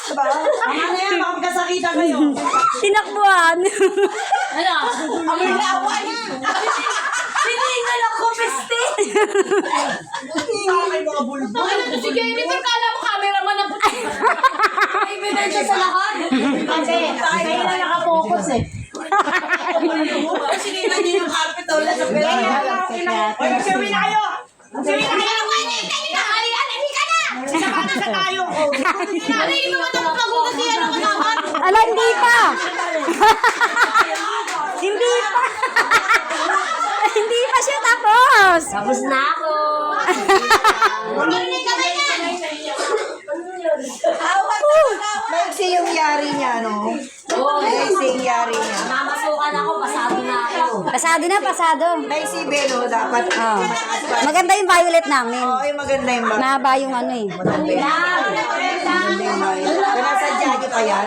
Diba? Ano yan, makakasakitan kayo. Tinakbuhan. Ano? Amoy laway. Siningal ako, peste! Ay, mga bulbo. Ano si Jennifer? Kala mo cameraman na puti. May ebidensya sa lahat. Kasi, kayo na nakapokus eh. Sige na din yung carpet ulit sa pera. Oy, magsiwi na kayo. Magsiwi na kayo. Sasama na sa tayo. Ano yung mga tapos magugas siya ng kanahan? Ala, hindi pa. Hindi pa. Hindi pa siya tapos. Tapos na ako. Marinig kami yan! Maiksi yung yari niya, no? Maiksi yung yari niya. Mamasukan ako, pasado na ako. Pasado na, pasado. Maiksi belo, dapat. Oh. Maganda yung violet namin. Oo, yung maganda yung Mahaba yung ano eh. Maganda yung violet. Kung nasa Jagi pa yan.